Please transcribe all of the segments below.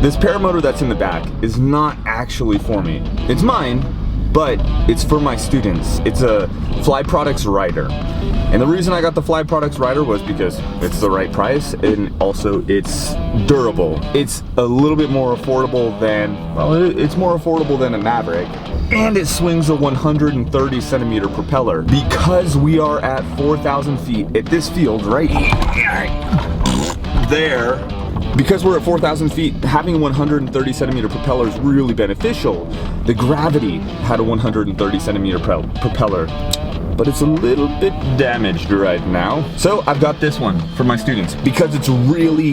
This paramotor that's in the back is not actually for me. It's mine, but it's for my students. It's a Fly Products rider. And the reason I got the Fly Products rider was because it's the right price and also it's durable. It's a little bit more affordable than, well, it's more affordable than a MAVIC. And it swings a 130 centimeter propeller. Because we are at 4,000 feet at this field right there, because we're at 4,000 feet, having a 130 centimeter propeller is really beneficial. The Gravity had a 130 centimeter propeller, but it's a little bit damaged right now. So I've got this one for my students because it's really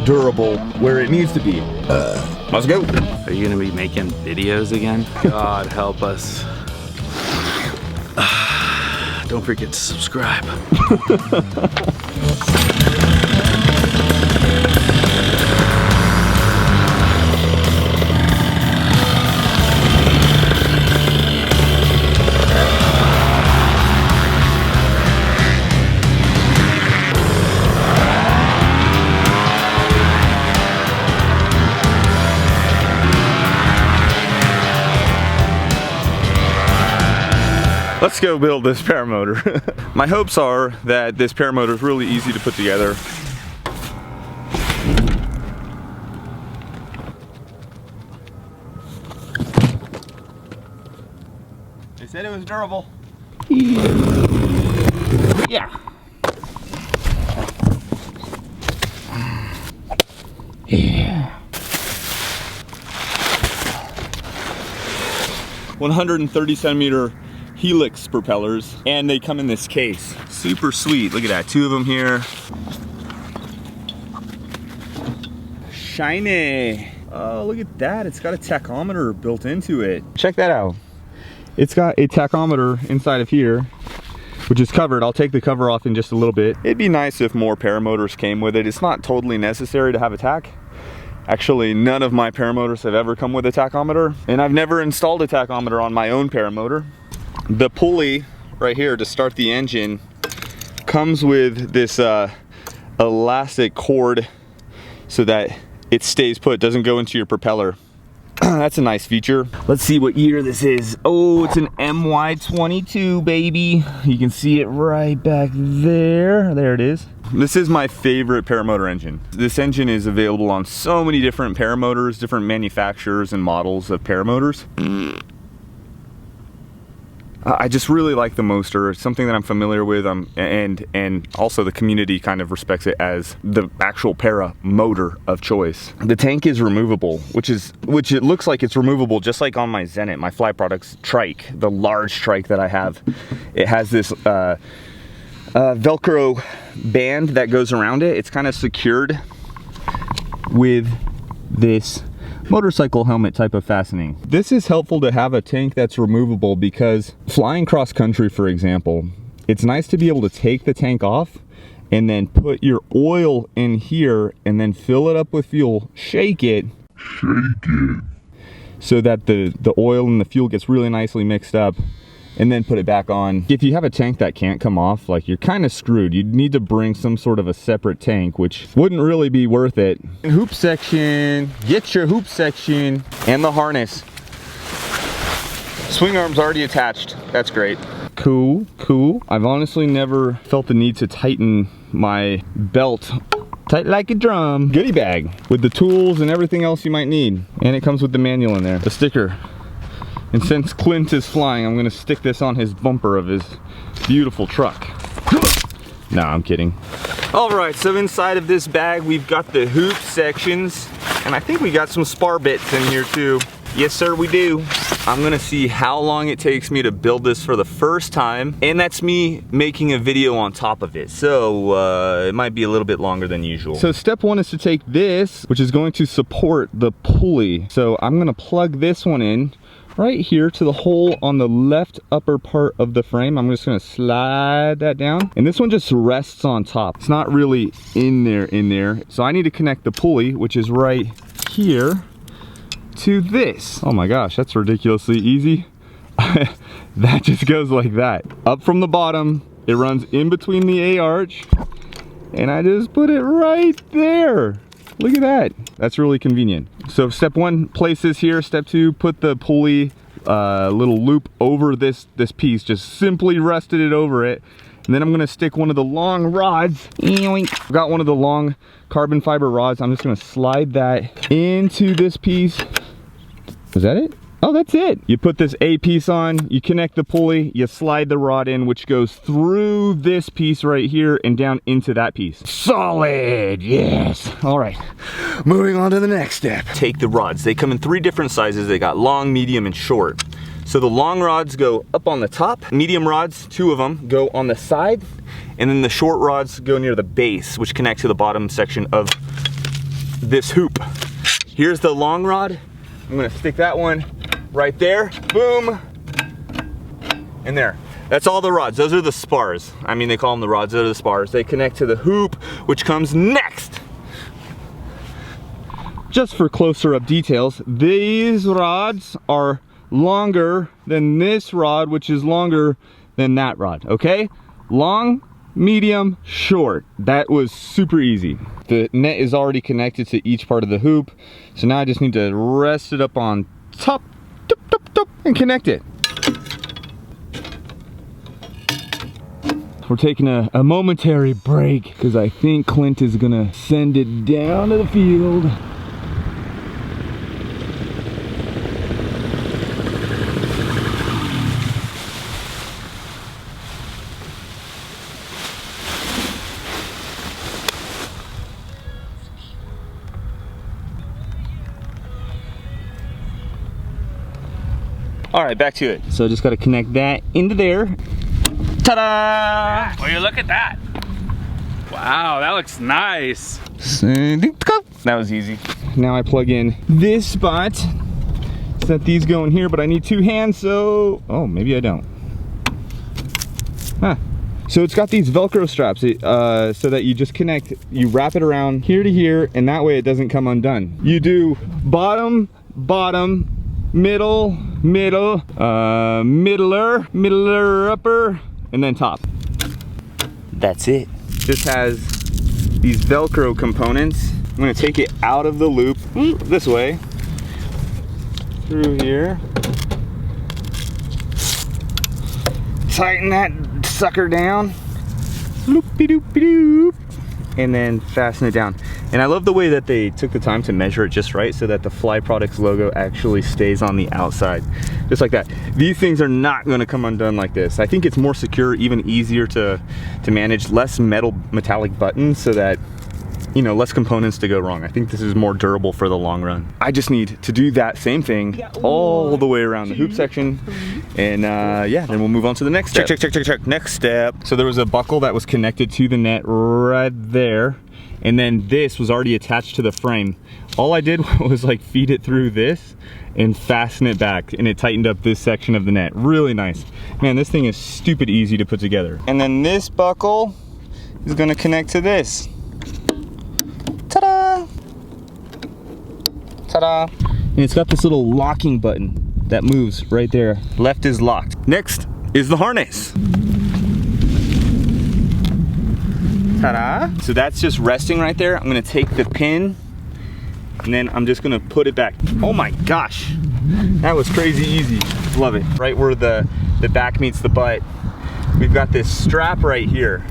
durable where it needs to be. Let's go. Are you gonna be making videos again? God help us. Don't forget to subscribe. Let's go build this paramotor. My hopes are that this paramotor is really easy to put together. They said it was durable. Yeah. Yeah. 130 centimeter Helix propellers, and they come in this case. Super sweet. Look at that, 2 of them here. Shiny. Oh, look at that. It's got a tachometer built into it. Check that out. It's got a tachometer inside of here, which is covered. I'll take the cover off in just a little bit. It'd be nice if more paramotors came with it. It's not totally necessary to have a tach. Actually, none of my paramotors have ever come with a tachometer, and I've never installed a tachometer on my own paramotor. The pulley right here to start the engine comes with this elastic cord so that it stays put, doesn't go into your propeller. That's a nice feature. Let's see what year this is. Oh, it's an MY22, baby. You can see it right back there. There it is. This is my favorite paramotor engine. This engine is available on so many different paramotors, different manufacturers and models of paramotors. I just really like the Moster. It's something that I'm familiar with, and also the community kind of respects it as the actual paramotor of choice. The tank is removable, which it looks like it's removable just like on my Zenit, my Fly Products trike, the large trike that I have. It has this Velcro band that goes around it. It's kind of secured with this motorcycle helmet type of fastening. This is helpful to have a tank that's removable because flying cross country, for example, it's nice to be able to take the tank off and then put your oil in here and then fill it up with fuel, shake it so that the oil and the fuel gets really nicely mixed up, and then put it back on. If you have a tank that can't come off, like, you're kind of screwed. You'd need to bring some sort of a separate tank, which wouldn't really be worth it. Hoop section, get your hoop section and the harness. Swing arm's already attached. That's great. Cool, cool. I've honestly never felt the need to tighten my belt tight like a drum. Goodie bag with the tools and everything else you might need. And it comes with the manual in there, the sticker. And since Clint is flying, I'm gonna stick this on his bumper of his beautiful truck. No, I'm kidding. All right, so inside of this bag, we've got the hoop sections, and I think we got some spar bits in here too. Yes, sir, we do. I'm gonna see how long it takes me to build this for the first time, and that's me making a video on top of it. So it might be a little bit longer than usual. So step one is to take this, which is going to support the pulley. So I'm gonna plug this one in right here to the hole on the left upper part of the frame. I'm just gonna slide that down, and this one just rests on top. It's not really in there. So I need to connect the pulley, which is right here, to this. Oh my gosh, that's ridiculously easy. That just goes like that. Up from the bottom, it runs in between the A-arch, and I just put it right there. Look at that. That's really convenient. So step one, place this here. Step two, put the pulley little loop over this piece. Just simply rested it over it. And then I'm gonna stick one of the long rods. I've got one of the long carbon fiber rods. I'm just gonna slide that into this piece. Is that it? Oh, that's it. You put this A piece on, you connect the pulley, you slide the rod in, which goes through this piece right here and down into that piece. Solid, yes. All right, moving on to the next step. Take the rods. They come in 3 different sizes. They got long, medium, and short. So the long rods go up on the top, medium rods, 2 of them, go on the side, and then the short rods go near the base, which connect to the bottom section of this hoop. Here's the long rod. I'm gonna stick that one right there, boom, and there. That's all the rods. Those are the spars. I mean, they call them the rods, those are the spars. They connect to the hoop, which comes next. Just for closer up details, these rods are longer than this rod, which is longer than that rod, okay? Long, medium, short. That was super easy. The net is already connected to each part of the hoop, so now I just need to rest it up on top, and connect it. We're taking a momentary break because I think Clint is gonna send it down to the field. All right, back to it. So I just got to connect that into there. Ta-da! Will you look at that? Wow, that looks nice. That was easy. Now I plug in this spot. Set these go in here, but I need 2 hands, so... Oh, maybe I don't. Huh. So it's got these Velcro straps so that you just connect, you wrap it around here to here, and that way it doesn't come undone. You do bottom, bottom, middle, middle, middler, upper, and then top. That's it. This has these Velcro components. I'm gonna take it out of the loop this way, through here. Tighten that sucker down. Loop-de-doop-de-doop. And then fasten it down. And I love the way that they took the time to measure it just right so that the Fly Products logo actually stays on the outside. Just like that. These things are not gonna come undone like this. I think it's more secure, even easier to manage, less metallic buttons so that, you know, less components to go wrong. I think this is more durable for the long run. I just need to do that same thing all the way around the hoop section. And yeah, then we'll move on to the next step. Check. Next step. So there was a buckle that was connected to the net right there. And then this was already attached to the frame. All I did was like feed it through this and fasten it back, and it tightened up this section of the net. Really nice. Man, this thing is stupid easy to put together. And then this buckle is gonna connect to this. Ta-da! Ta-da! And it's got this little locking button that moves right there. Left is locked. Next is the harness. Ta-da! So that's just resting right there. I'm gonna take the pin and then I'm just gonna put it back. Oh my gosh, that was crazy easy. Love it. Right where the back meets the butt, we've got this strap right here.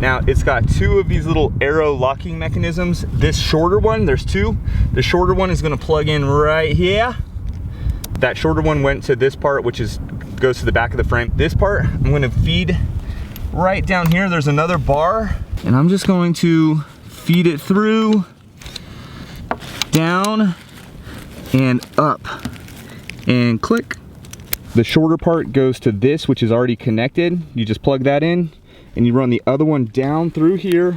Now it's got 2 of these little arrow locking mechanisms. This shorter one, there's 2. The shorter one is gonna plug in right here. That shorter one went to this part, which goes to the back of the frame. This part, I'm gonna feed right down here. There's another bar, and I'm just going to feed it through, down, and up, and click. The shorter part goes to this, which is already connected. You just plug that in, and you run the other one down through here,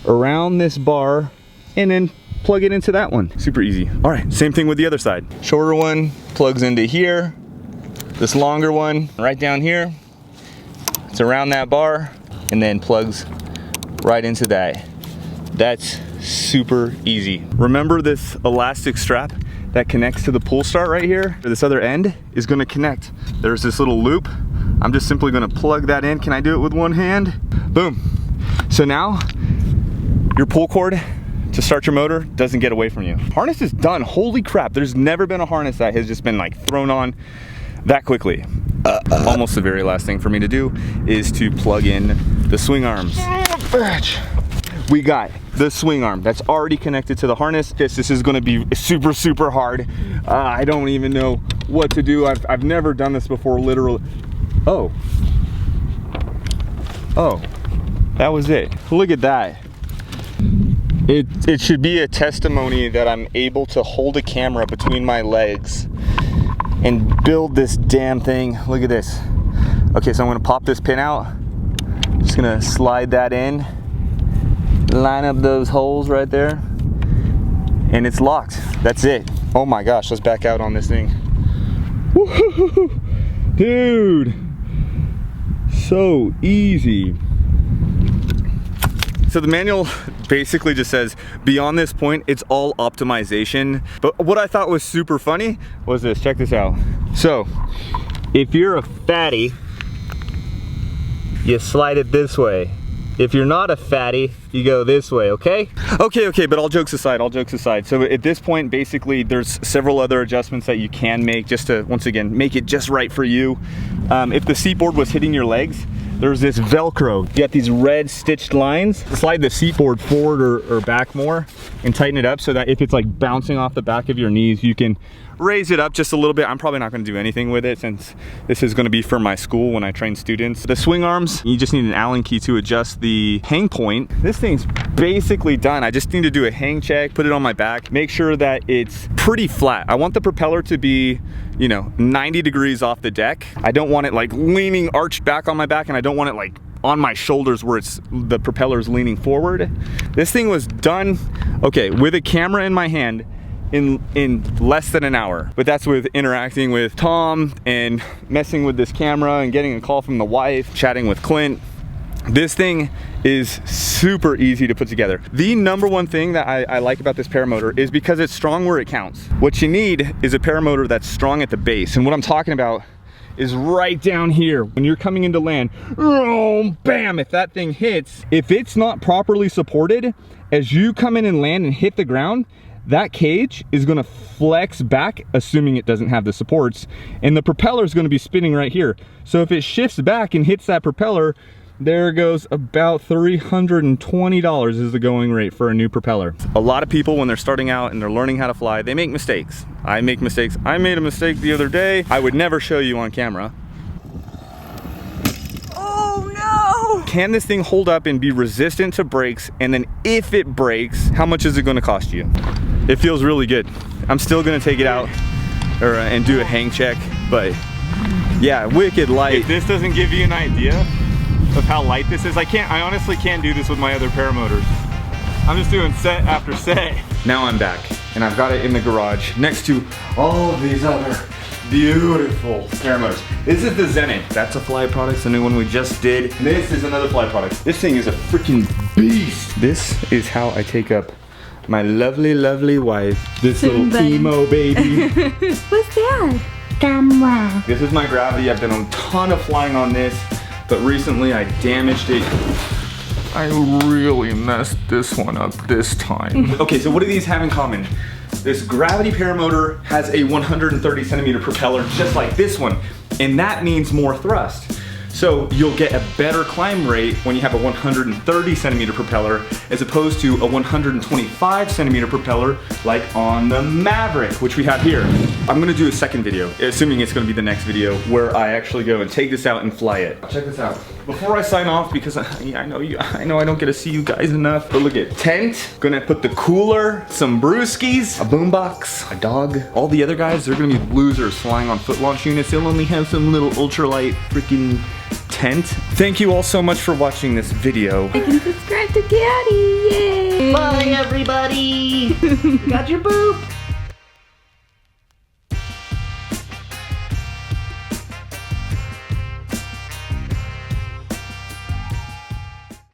around this bar, and then plug it into that one. Super easy. All right, same thing with the other side. Shorter one plugs into here. This longer one right down here. It's around that bar, and then plugs right into that. That's super easy. Remember this elastic strap that connects to the pull start right here? This other end is gonna connect. There's this little loop. I'm just simply gonna plug that in. Can I do it with one hand? Boom. So now your pull cord to start your motor doesn't get away from you. Harness is done. Holy crap, there's never been a harness that has just been like thrown on that quickly. Almost the very last thing for me to do is to plug in the swing arms. We got the swing arm that's already connected to the harness. This is gonna be super, super hard. I don't even know what to do. I've never done this before, literally. Oh, that was it. Look at that. It should be a testimony that I'm able to hold a camera between my legs and build this damn thing. Look at this. Okay, so I'm gonna pop this pin out. Just gonna slide that in, line up those holes right there, and it's locked. That's it. Oh my gosh, let's back out on this thing. Woo-hoo-hoo-hoo. Dude, so easy. So the manual basically just says, beyond this point, it's all optimization. But what I thought was super funny was this, check this out. So, if you're a fatty, you slide it this way. If you're not a fatty, you go this way, okay? Okay, but all jokes aside. So at this point, basically, there's several other adjustments that you can make just to, once again, make it just right for you. If the seat board was hitting your legs, there's this Velcro. You got these red stitched lines. Slide the seat board forward or back more and tighten it up so that if it's like bouncing off the back of your knees, you can raise it up just a little bit. I'm probably not gonna do anything with it since this is gonna be for my school when I train students. The swing arms, you just need an Allen key to adjust the hang point. This thing's basically done. I just need to do a hang check, put it on my back, make sure that it's pretty flat. I want the propeller to be, you know, 90 degrees off the deck. I don't want it like leaning arched back on my back, and I don't want it like on my shoulders where the propeller is leaning forward. This thing was done, okay, with a camera in my hand in less than an hour. But that's with interacting with Tom and messing with this camera and getting a call from the wife, chatting with Clint. This thing is super easy to put together. The number one thing that I like about this paramotor is because it's strong where it counts. What you need is a paramotor that's strong at the base. And what I'm talking about is right down here. When you're coming into land, bam, if that thing hits, if it's not properly supported, as you come in and land and hit the ground, that cage is gonna flex back, assuming it doesn't have the supports, and the propeller is gonna be spinning right here. So if it shifts back and hits that propeller, there goes about $320 is the going rate for a new propeller. A lot of people, when they're starting out and they're learning how to fly, they make mistakes. I make mistakes. I made a mistake the other day. I would never show you on camera. Oh no! Can this thing hold up and be resistant to brakes? And then if it breaks, how much is it gonna cost you? It feels really good. I'm still gonna take it out and do a hang check, but yeah, wicked light. If this doesn't give you an idea of how light this is, I honestly can't do this with my other paramotors. I'm just doing set after set. Now I'm back, and I've got it in the garage next to all of these other beautiful paramotors. This is the Zenit. That's a Fly product, the new one we just did. This is another Fly product. This thing is a freaking beast. This is how I take up my lovely, lovely wife. This little emo baby. What's that? Camera. This is my Gravity. I've done a ton of flying on this, but recently I damaged it. I really messed this one up this time. Okay, so what do these have in common? This Gravity paramotor has a 130 centimeter propeller just like this one, and that means more thrust. So you'll get a better climb rate when you have a 130 centimeter propeller as opposed to a 125 centimeter propeller like on the MAVIC, which we have here. I'm gonna do a second video, assuming it's gonna be the next video, where I actually go and take this out and fly it. Check this out. Before I sign off, because I know I don't get to see you guys enough, but look at tent, gonna put the cooler, some brewskis, a boombox, a dog. All the other guys, they're gonna be losers flying on foot launch units. They'll only have some little ultralight freaking tent. Thank you all so much for watching this video. Like and subscribe to Daddy. Yay! Bye everybody. Got your boop.